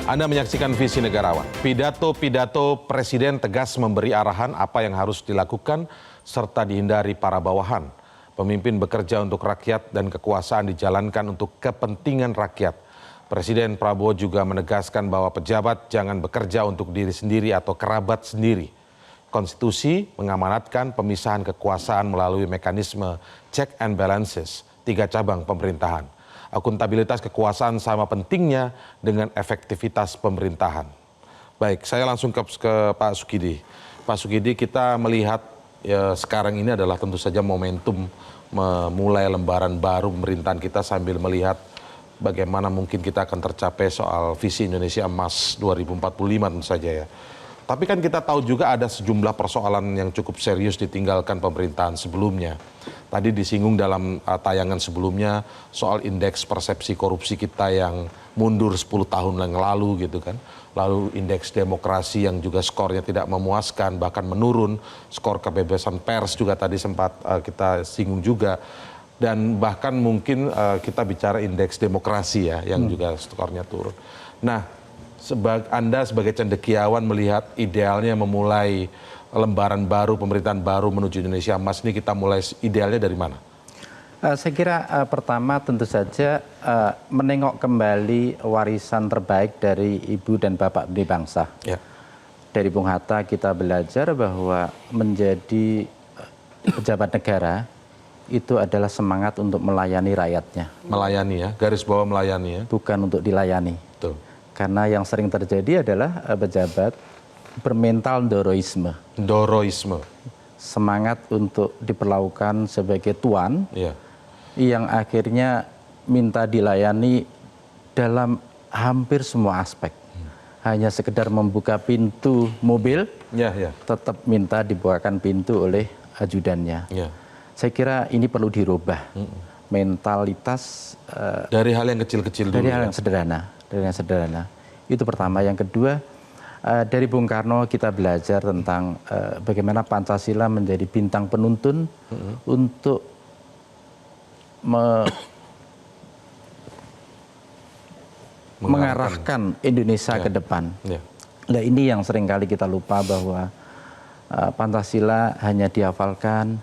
Anda menyaksikan Visi Negarawan. Pidato-pidato Presiden tegas memberi arahan apa yang harus dilakukan serta dihindari para bawahan. Pemimpin bekerja untuk rakyat dan kekuasaan dijalankan untuk kepentingan rakyat. Presiden Prabowo juga menegaskan bahwa pejabat jangan bekerja untuk diri sendiri atau kerabat sendiri. Konstitusi mengamanatkan pemisahan kekuasaan melalui mekanisme check and balances 3 cabang pemerintahan. Akuntabilitas kekuasaan sama pentingnya dengan efektivitas pemerintahan. Baik, saya langsung ke Pak Sukidi. Pak Sukidi, kita melihat ya, sekarang ini adalah tentu saja momentum memulai lembaran baru pemerintahan kita sambil melihat bagaimana mungkin kita akan tercapai soal visi Indonesia Emas 2045 tentu saja ya. Tapi kan kita tahu juga ada sejumlah persoalan yang cukup serius ditinggalkan pemerintahan sebelumnya. Tadi disinggung dalam tayangan sebelumnya soal indeks persepsi korupsi kita yang mundur 10 tahun yang lalu gitu kan. Lalu indeks demokrasi yang juga skornya tidak memuaskan, bahkan menurun. Skor kebebasan pers juga tadi sempat kita singgung juga. Dan bahkan mungkin kita bicara indeks demokrasi ya yang juga skornya turun. Nah, Anda sebagai cendekiawan melihat idealnya memulai lembaran baru, pemerintahan baru menuju Indonesia Emas ini kita mulai idealnya dari mana? Saya kira pertama tentu saja menengok kembali warisan terbaik dari Ibu dan Bapak di bangsa. Ya. Dari Bung Hatta kita belajar bahwa menjadi pejabat negara itu adalah semangat untuk melayani rakyatnya. Melayani ya, garis bawah melayani ya. Bukan untuk dilayani. Betul. Karena yang sering terjadi adalah pejabat bermental doroisme. Doroisme. Semangat untuk diperlakukan sebagai tuan, ya. Yang akhirnya minta dilayani dalam hampir semua aspek. Hanya sekedar membuka pintu mobil, tetap minta dibukakan pintu oleh ajudannya. Saya kira ini perlu dirubah. Mentalitas dari hal yang kecil-kecil dulu. Dari hal yang sederhana. Dari yang sederhana. Itu pertama. Yang kedua, dari Bung Karno kita belajar tentang bagaimana Pancasila menjadi bintang penuntun untuk mengarahkan Indonesia ke depan. Nah, ini yang seringkali kita lupa bahwa Pancasila hanya dihafalkan,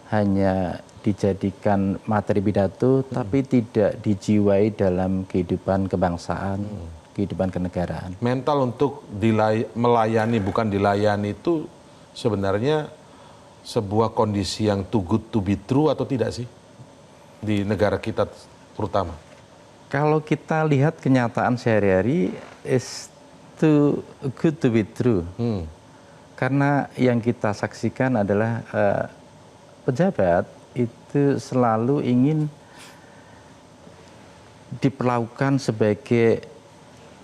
hanya dijadikan materi pidato, tapi tidak dijiwai dalam kehidupan kebangsaan, kehidupan kenegaraan. Mental untuk melayani bukan dilayani itu sebenarnya sebuah kondisi yang too good to be true atau tidak sih di negara kita terutama? Kalau kita lihat kenyataan sehari-hari is too good to be true. Karena yang kita saksikan adalah pejabat itu selalu ingin diperlakukan sebagai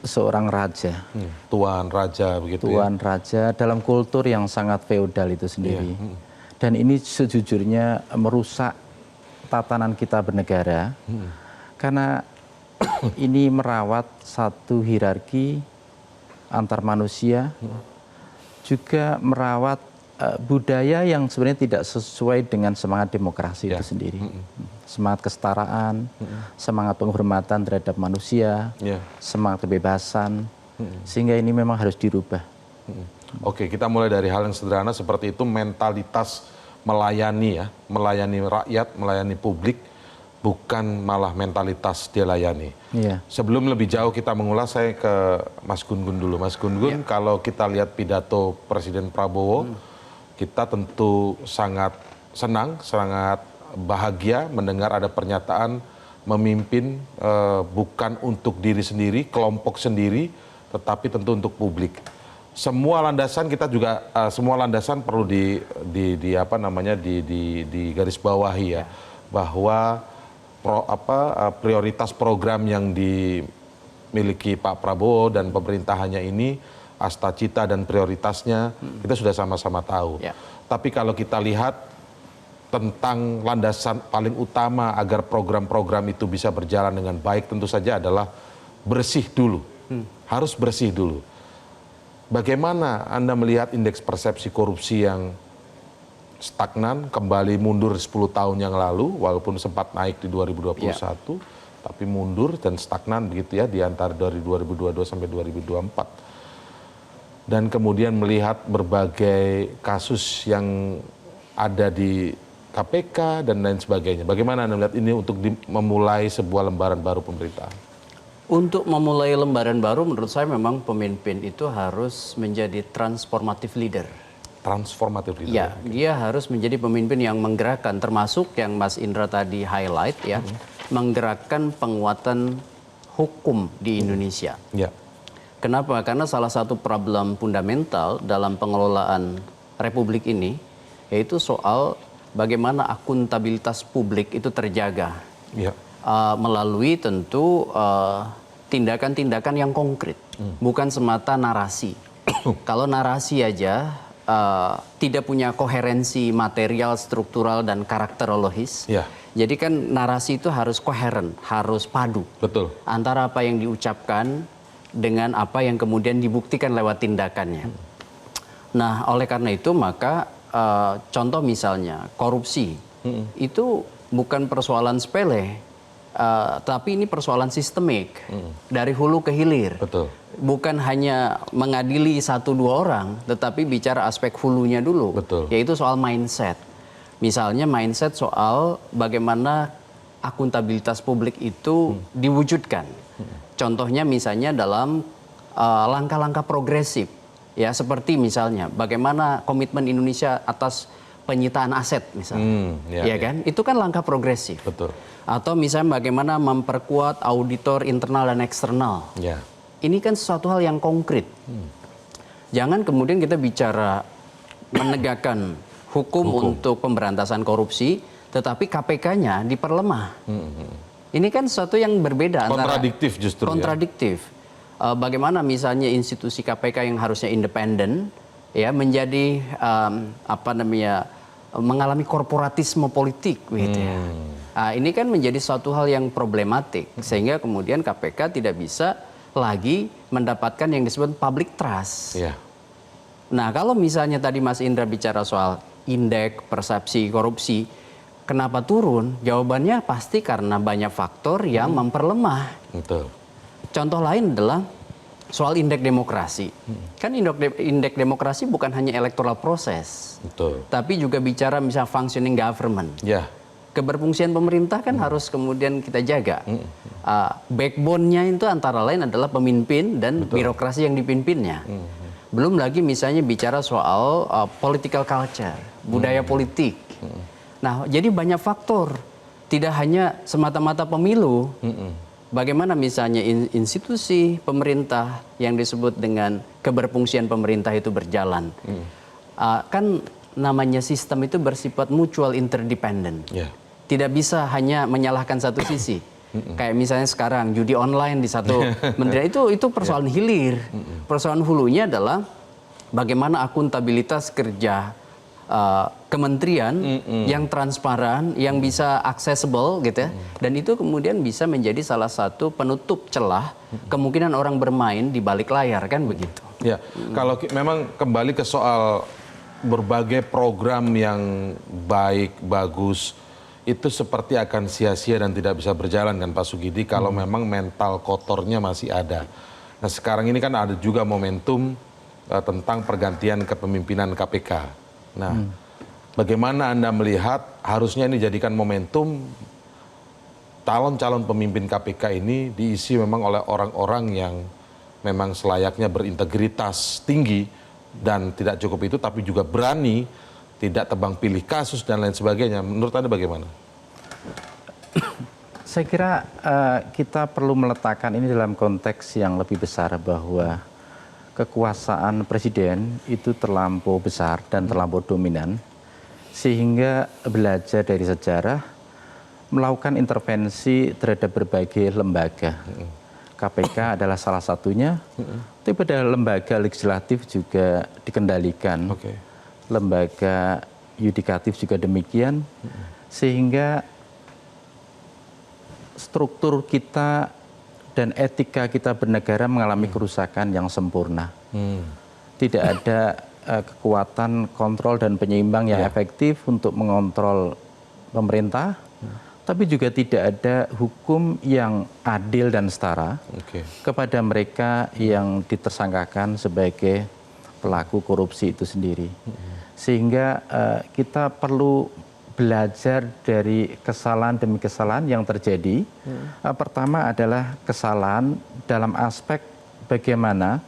seorang raja. Tuan raja begitu. Tuan raja dalam kultur yang sangat feodal itu sendiri. Dan ini sejujurnya merusak tatanan kita bernegara. Karena ini merawat satu hierarki antar manusia, juga merawat budaya yang sebenarnya tidak sesuai dengan semangat demokrasi itu sendiri. Semangat kesetaraan, semangat penghormatan terhadap manusia, semangat kebebasan, sehingga ini memang harus dirubah. Oke, kita mulai dari hal yang sederhana seperti itu, mentalitas melayani ya, melayani rakyat, melayani publik, bukan malah mentalitas dilayani. Sebelum lebih jauh kita mengulas, saya ke Mas Gun-Gun dulu. Mas Gun-Gun, kalau kita lihat pidato Presiden Prabowo, kita tentu sangat senang, sangat bahagia mendengar ada pernyataan memimpin bukan untuk diri sendiri, kelompok sendiri, tetapi tentu untuk publik. Semua landasan kita juga semua landasan perlu di garis bawahi ya, bahwa prioritas program yang dimiliki Pak Prabowo dan pemerintahannya ini asta cita dan prioritasnya kita sudah sama-sama tahu. Tapi kalau kita lihat tentang landasan paling utama agar program-program itu bisa berjalan dengan baik tentu saja adalah bersih dulu. Harus bersih dulu. Bagaimana Anda melihat indeks persepsi korupsi yang stagnan, kembali mundur 10 tahun yang lalu, walaupun sempat naik di 2021, tapi mundur dan stagnan begitu ya di antara dari 2022 sampai 2024. Dan kemudian melihat berbagai kasus yang ada di KPK dan lain sebagainya. Bagaimana Anda melihat ini untuk memulai sebuah lembaran baru pemerintahan? Untuk memulai lembaran baru menurut saya memang pemimpin itu harus menjadi transformative leader. Transformatif leader. Ya, dia harus menjadi pemimpin yang menggerakkan, termasuk yang Mas Indra tadi highlight ya, menggerakkan penguatan hukum di Indonesia. Ya. Kenapa? Karena salah satu problem fundamental dalam pengelolaan Republik ini yaitu soal bagaimana akuntabilitas publik itu terjaga. Ya. Melalui tentu tindakan-tindakan yang konkret, bukan semata narasi. Kalau narasi aja tidak punya koherensi material, struktural, dan karakterologis, Ya. jadi kan narasi itu harus koheren, harus padu. Betul. Antara apa yang diucapkan dengan apa yang kemudian dibuktikan lewat tindakannya. Nah, oleh karena itu maka contoh misalnya korupsi itu bukan persoalan sepele. Tapi ini persoalan sistemik dari hulu ke hilir. Betul. Bukan hanya mengadili 1-2 orang, tetapi bicara aspek hulunya dulu, Betul. yaitu soal mindset. Misalnya mindset soal bagaimana akuntabilitas publik itu diwujudkan. Contohnya misalnya dalam langkah-langkah progresif, ya seperti misalnya bagaimana komitmen Indonesia atas penyitaan aset misalnya, ya kan? Itu kan langkah progresif. Betul. Atau misalnya bagaimana memperkuat auditor internal dan eksternal. Ya. Ini kan sesuatu hal yang konkret. Jangan kemudian kita bicara menegakkan hukum untuk pemberantasan korupsi, tetapi KPK-nya diperlemah. Ini kan sesuatu yang berbeda. Kontradiktif justru. Kontradiktif. Bagaimana misalnya institusi KPK yang harusnya independen, ya menjadi mengalami korporatisme politik, gitu ya. Ini kan menjadi suatu hal yang problematik, sehingga kemudian KPK tidak bisa lagi mendapatkan yang disebut public trust. Ya. Nah, kalau misalnya tadi Mas Indra bicara soal indeks persepsi korupsi, kenapa turun? Jawabannya pasti karena banyak faktor yang memperlemah. Betul. Contoh lain adalah soal indeks demokrasi. Kan indeks demokrasi bukan hanya electoral proses, Betul. tapi juga bicara misalnya functioning government. Ya. Keberfungsian pemerintah kan harus kemudian kita jaga. Backbone-nya itu antara lain adalah pemimpin dan birokrasi yang dipimpinnya. Belum lagi misalnya bicara soal political culture, budaya politik. Nah, jadi banyak faktor. Tidak hanya semata-mata pemilu. Bagaimana misalnya institusi pemerintah yang disebut dengan keberfungsian pemerintah itu berjalan. Kan namanya sistem itu bersifat mutual interdependent. Ya. Tidak bisa hanya menyalahkan satu sisi. Kayak misalnya sekarang judi online di satu menteri itu persoalan hilir. Persoalan hulunya adalah bagaimana akuntabilitas kerja kementerian yang transparan, yang bisa accessible gitu ya. Dan itu kemudian bisa menjadi salah satu penutup celah kemungkinan orang bermain di balik layar, kan begitu. Ya, kalau memang kembali ke soal berbagai program yang baik, bagus, itu seperti akan sia-sia dan tidak bisa berjalan kan Pak Sugidi kalau memang mental kotornya masih ada. Nah sekarang ini kan ada juga momentum tentang pergantian kepemimpinan KPK. Nah bagaimana Anda melihat harusnya ini jadikan momentum calon-calon pemimpin KPK ini diisi memang oleh orang-orang yang memang selayaknya berintegritas tinggi, dan tidak cukup itu tapi juga berani, tidak tebang pilih kasus dan lain sebagainya. Menurut Anda bagaimana? Saya kira kita perlu meletakkan ini dalam konteks yang lebih besar, bahwa kekuasaan presiden itu terlampau besar dan terlampau dominan, sehingga belajar dari sejarah melakukan intervensi terhadap berbagai lembaga. KPK adalah salah satunya, tapi pada lembaga legislatif juga dikendalikan, lembaga yudikatif juga demikian, sehingga struktur kita dan etika kita bernegara mengalami kerusakan yang sempurna. Tidak ada kekuatan kontrol dan penyeimbang yang efektif untuk mengontrol pemerintah, tapi juga tidak ada hukum yang adil dan setara kepada mereka yang ditersangkakan sebagai pelaku korupsi itu sendiri. Sehingga kita perlu belajar dari kesalahan demi kesalahan yang terjadi. Pertama adalah kesalahan dalam aspek bagaimana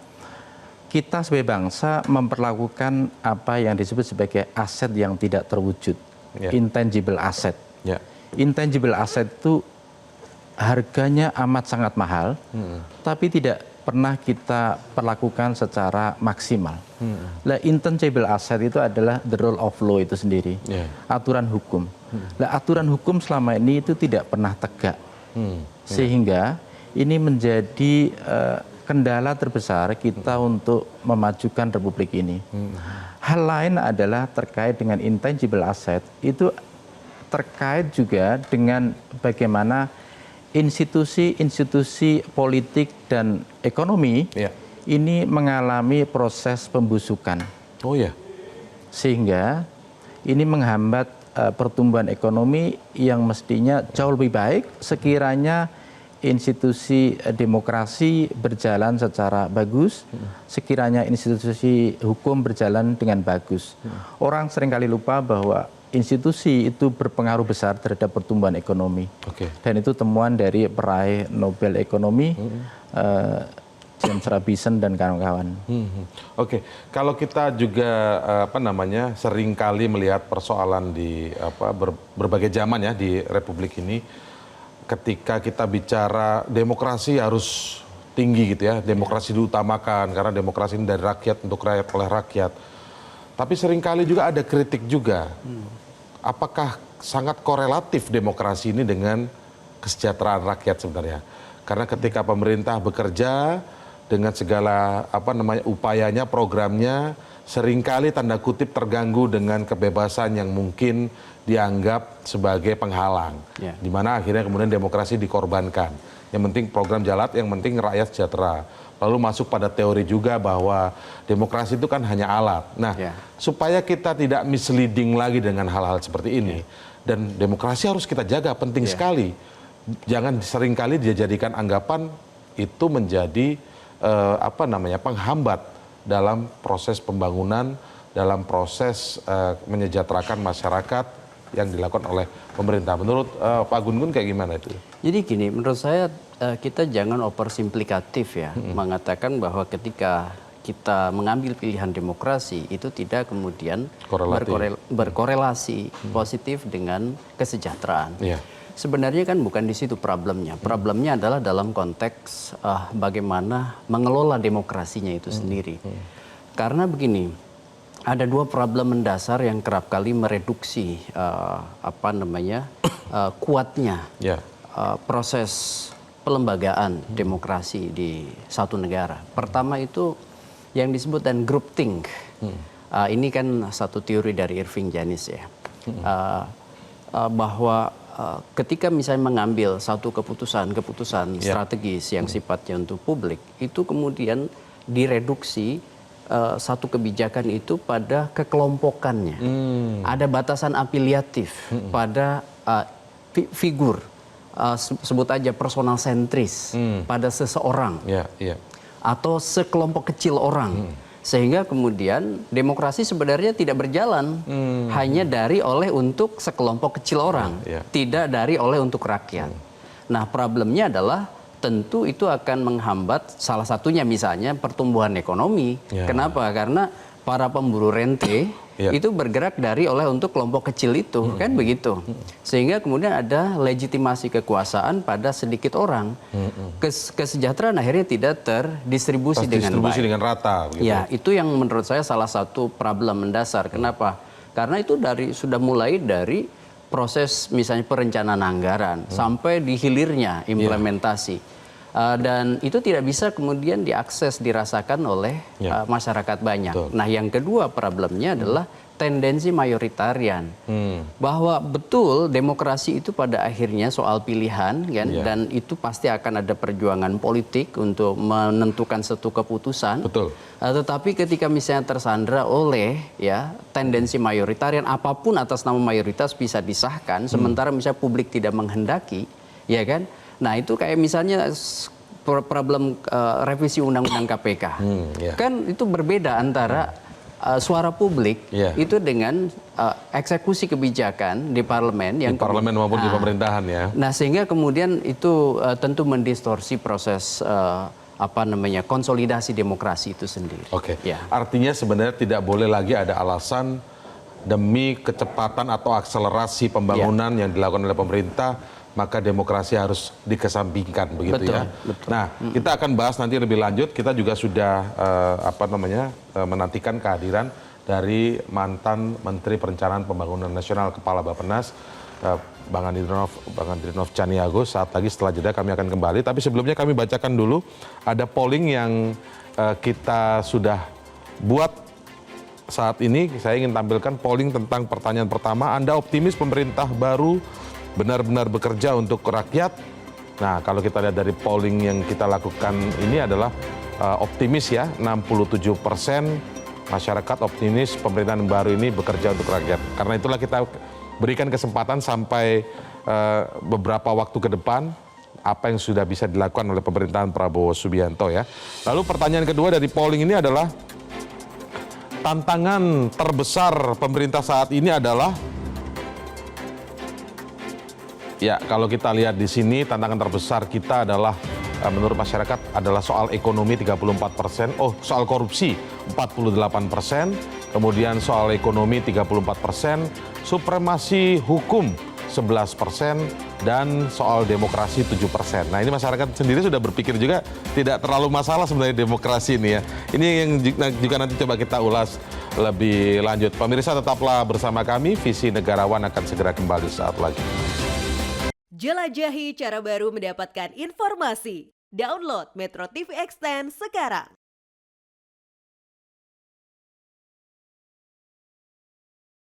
kita sebagai bangsa memperlakukan apa yang disebut sebagai aset yang tidak terwujud, intangible asset. Intangible asset itu harganya amat sangat mahal, tapi tidak pernah kita perlakukan secara maksimal. Nah, intangible asset itu adalah the rule of law itu sendiri, aturan hukum. Nah, aturan hukum selama ini itu tidak pernah tegak, sehingga ini menjadi kendala terbesar kita untuk memajukan republik ini. Hal lain adalah terkait dengan intangible asset, itu terkait juga dengan bagaimana institusi-institusi politik dan ekonomi ini mengalami proses pembusukan. Sehingga ini menghambat pertumbuhan ekonomi yang mestinya jauh lebih baik sekiranya institusi demokrasi berjalan secara bagus, sekiranya institusi hukum berjalan dengan bagus. Orang seringkali lupa bahwa institusi itu berpengaruh besar terhadap pertumbuhan ekonomi. Dan itu temuan dari peraih Nobel Ekonomi, James Robinson dan kawan-kawan. Kalau kita juga seringkali melihat persoalan di berbagai zaman ya di Republik ini, ketika kita bicara demokrasi harus tinggi gitu ya, demokrasi diutamakan karena demokrasi ini dari rakyat untuk rakyat oleh rakyat. Tapi seringkali juga ada kritik juga. Apakah sangat korelatif demokrasi ini dengan kesejahteraan rakyat sebenarnya? Karena ketika pemerintah bekerja dengan segala upayanya, programnya, seringkali tanda kutip terganggu dengan kebebasan yang mungkin dianggap sebagai penghalang. Di mana akhirnya kemudian demokrasi dikorbankan. Yang penting program jalan, yang penting rakyat sejahtera. Lalu masuk pada teori juga bahwa demokrasi itu kan hanya alat. Nah, supaya kita tidak misleading lagi dengan hal-hal seperti ini, dan demokrasi harus kita jaga, penting sekali. Jangan seringkali dijadikan anggapan itu menjadi penghambat dalam proses pembangunan, dalam proses menyejahterakan masyarakat yang dilakukan oleh pemerintah. Menurut Pak Gun-Gun kayak gimana itu? Jadi gini, menurut saya kita jangan oversimplikatif ya, mengatakan bahwa ketika kita mengambil pilihan demokrasi itu tidak kemudian berkorelasi positif dengan kesejahteraan. Sebenarnya kan bukan di situ problemnya. Problemnya adalah dalam konteks bagaimana mengelola demokrasinya itu sendiri. Karena begini, ada dua problem mendasar yang kerap kali mereduksi kuatnya proses pelembagaan demokrasi di satu negara. Pertama itu yang disebut dan group think. Ini kan satu teori dari Irving Janis ya, bahwa ketika misalnya mengambil satu keputusan strategis yang sifatnya untuk publik, itu kemudian direduksi satu kebijakan itu pada kekelompokannya. Ada batasan afiliatif pada figur, sebut aja personal sentris pada seseorang atau sekelompok kecil orang. Sehingga kemudian demokrasi sebenarnya tidak berjalan hanya dari oleh untuk sekelompok kecil orang, tidak dari oleh untuk rakyat. Nah, problemnya adalah tentu itu akan menghambat salah satunya misalnya pertumbuhan ekonomi. Kenapa? Karena para pemburu rente itu bergerak dari oleh untuk kelompok kecil itu, kan begitu. Sehingga kemudian ada legitimasi kekuasaan pada sedikit orang. Kesejahteraan akhirnya tidak terdistribusi dengan baik. Dengan rata. Begitu. Ya, itu yang menurut saya salah satu problem mendasar. Kenapa? Karena itu sudah mulai dari proses misalnya perencanaan anggaran sampai di hilirnya implementasi. Dan itu tidak bisa kemudian diakses, dirasakan oleh masyarakat banyak. Betul. Nah, yang kedua problemnya adalah tendensi mayoritarian. Bahwa betul demokrasi itu pada akhirnya soal pilihan kan, dan itu pasti akan ada perjuangan politik untuk menentukan satu keputusan. Betul. Tetapi ketika misalnya tersandra oleh tendensi mayoritarian, apapun atas nama mayoritas bisa disahkan, sementara misalnya publik tidak menghendaki, ya kan? Nah, itu kayak misalnya problem revisi undang-undang KPK. Kan itu berbeda antara suara publik itu dengan eksekusi kebijakan di parlemen yang di parlemen maupun di pemerintahan ya. Nah, sehingga kemudian itu tentu mendistorsi proses konsolidasi demokrasi itu sendiri. Oke. Ya. Artinya sebenarnya tidak boleh lagi ada alasan demi kecepatan atau akselerasi pembangunan yang dilakukan oleh pemerintah, maka demokrasi harus dikesampingkan begitu Betul, ya. betul. Nah, kita akan bahas nanti lebih lanjut. Kita juga sudah menantikan kehadiran dari mantan Menteri Perencanaan Pembangunan Nasional Kepala Bappenas, Bang Andrinov Caniago. Saat lagi setelah jeda kami akan kembali. Tapi sebelumnya kami bacakan dulu ada polling yang kita sudah buat saat ini. Saya ingin tampilkan polling tentang pertanyaan pertama. Anda optimis pemerintah baru benar-benar bekerja untuk rakyat? Nah, kalau kita lihat dari polling yang kita lakukan ini adalah optimis ya, 67% masyarakat optimis pemerintahan baru ini bekerja untuk rakyat. Karena itulah kita berikan kesempatan sampai beberapa waktu ke depan apa yang sudah bisa dilakukan oleh pemerintahan Prabowo Subianto ya. Lalu pertanyaan kedua dari polling ini adalah tantangan terbesar pemerintah saat ini adalah, ya, kalau kita lihat di sini tantangan terbesar kita adalah menurut masyarakat adalah soal ekonomi 34%, soal korupsi 48%, kemudian soal ekonomi 34%, supremasi hukum 11%, dan soal demokrasi 7%. Nah, ini masyarakat sendiri sudah berpikir juga tidak terlalu masalah sebenarnya demokrasi ini ya. Ini yang juga nanti coba kita ulas lebih lanjut. Pemirsa, tetaplah bersama kami, Visi Negarawan akan segera kembali saat lagi. Jelajahi cara baru mendapatkan informasi. Download Metro TV Extend sekarang.